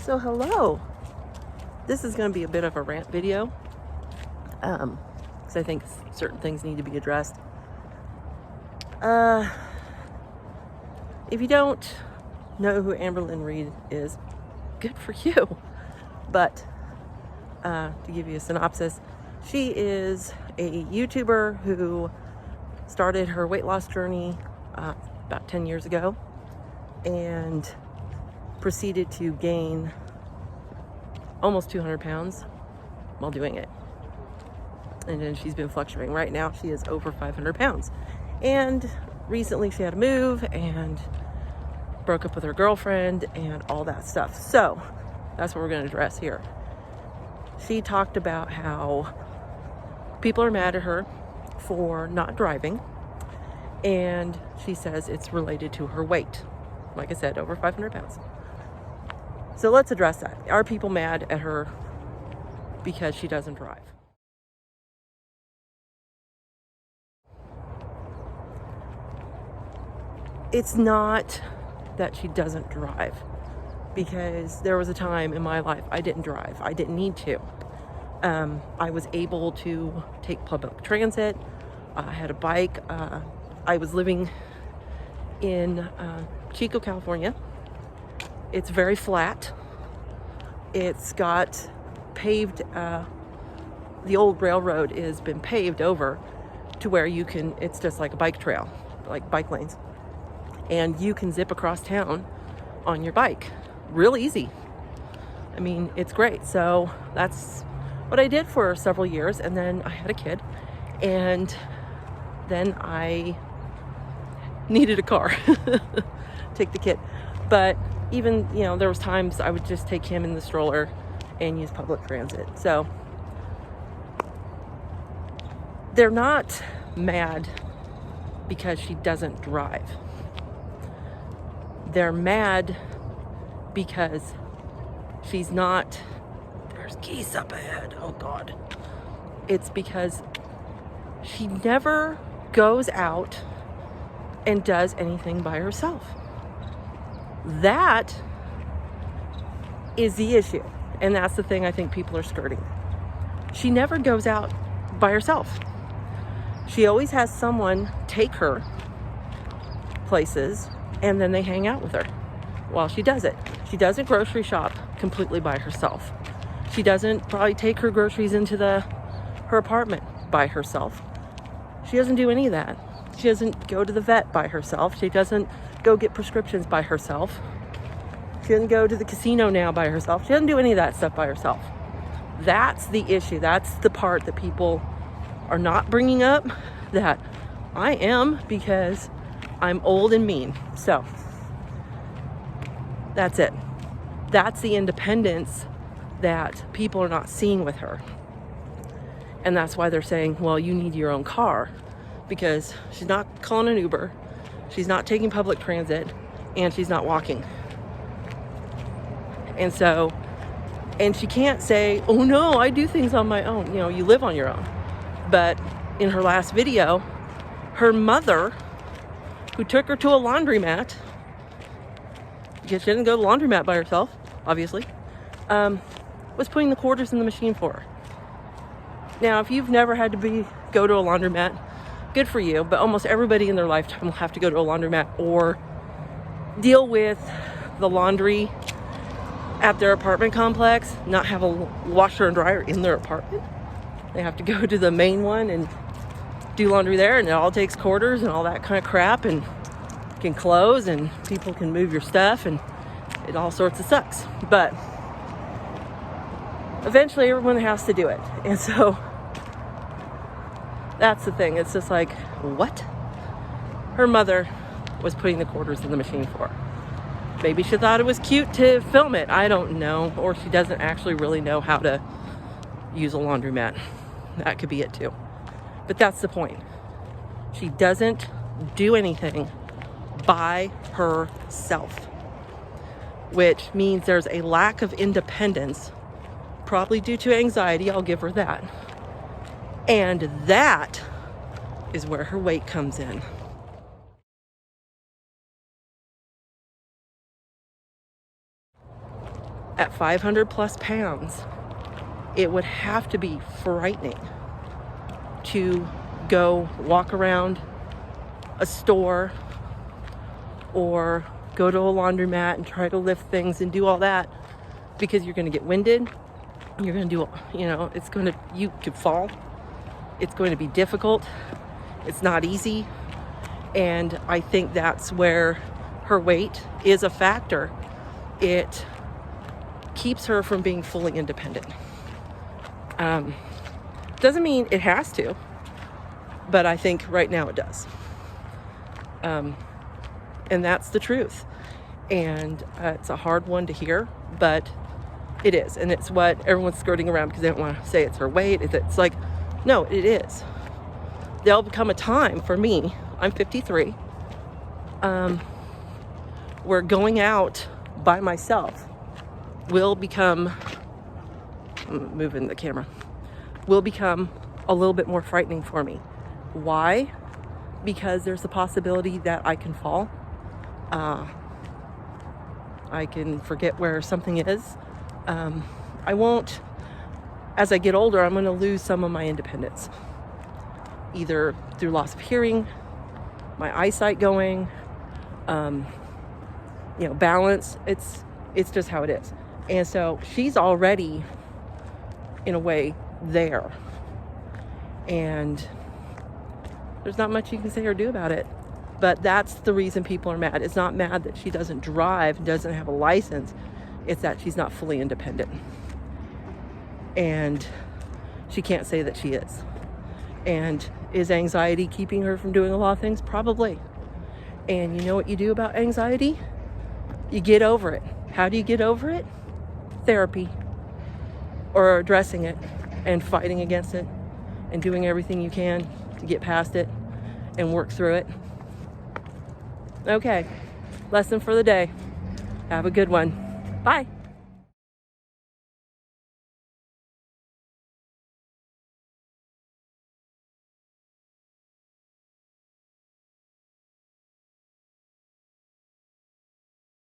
So hello, this is going to be a bit of a rant video because I think certain things need to be addressed. If you don't know who Amberlynn Reid is, good for you. But to give you a synopsis, she is a YouTuber who started her weight loss journey about 10 years ago and proceeded to gain almost 200 pounds while doing it. And then she's been fluctuating. Right now she is over 500 pounds. And recently she had to move and broke up with her girlfriend and all that stuff. So that's what we're going to address here. She talked about how people are mad at her for not driving, and she says it's related to her weight. Like I said, over 500 pounds. So let's address that. Are people mad at her because she doesn't drive? It's not that she doesn't drive, because there was a time in my life I didn't drive. I didn't need to. I was able to take public transit. I had a bike. I was living in Chico, California. It's very flat. It's got paved, the old railroad has been paved over to where you can, it's just like a bike trail, like bike lanes. And you can zip across town on your bike. Real easy. I mean, it's great. So that's what I did for several years. And then I had a kid. And then I needed a car. Take the kid. But even, there was times I would just take him in the stroller and use public transit. So they're not mad because she doesn't drive. They're mad because she's not, there's geese up ahead, oh God. It's because she never goes out and does anything by herself. That is the issue. And that's the thing I think people are skirting. She never goes out by herself. She always has someone take her places, and then they hang out with her while she does it. She doesn't grocery shop completely by herself. She doesn't probably take her groceries into her apartment by herself. She doesn't do any of that. She doesn't go to the vet by herself. She doesn't go get prescriptions by herself. She doesn't go to the casino now by herself. She doesn't do any of that stuff by herself. That's the issue. That's the part that people are not bringing up, that I am, because I'm old and mean. So that's it. That's the independence that people are not seeing with her. And that's why they're saying, well, you need your own car, because she's not calling an Uber, she's not taking public transit, and she's not walking. And so, and she can't say, oh no, I do things on my own. You live on your own. But in her last video, her mother, who took her to a laundromat, because she didn't go to the laundromat by herself, obviously, was putting the quarters in the machine for her. Now, if you've never had to go to a laundromat, good for you, but almost everybody in their lifetime will have to go to a laundromat or deal with the laundry at their apartment complex, not have a washer and dryer in their apartment. They have to go to the main one and do laundry there, and it all takes quarters and all that kind of crap, and can close, and people can move your stuff, and it all sorts of sucks. But eventually everyone has to do it. And so that's the thing. It's just like, what? Her mother was putting the quarters in the machine for her. Maybe she thought it was cute to film it. I don't know. Or she doesn't actually really know how to use a laundromat. That could be it too. But that's the point. She doesn't do anything by herself, which means there's a lack of independence, probably due to anxiety. I'll give her that. And that is where her weight comes in. at 500 plus pounds, it would have to be frightening to go walk around a store or go to a laundromat and try to lift things and do all that, because you're going to get winded. You're going to do, you could fall. It's going to be difficult. It's not easy. And I think that's where her weight is a factor. It keeps her from being fully independent. Doesn't mean it has to, but I think right now it does. And that's the truth. And it's a hard one to hear, but it is. And it's what everyone's skirting around because they don't want to say it's her weight. It's like, no, it is. There'll become a time for me, I'm 53, where going out by myself will become, I'm moving the camera, will become a little bit more frightening for me. Why? Because there's the possibility that I can fall. I can forget where something is. I won't, as I get older, I'm going to lose some of my independence, either through loss of hearing, my eyesight going, balance. It's just how it is. And so she's already, in a way, there. And there's not much you can say or do about it. But that's the reason people are mad. It's not mad that she doesn't drive, doesn't have a license. It's that she's not fully independent. And she can't say that she is. And is anxiety keeping her from doing a lot of things? Probably. And you know what you do about anxiety? You get over it. How do you get over it? Therapy. Or addressing it and fighting against it and doing everything you can to get past it and work through it. Okay, lesson for the day. Have a good one. Bye.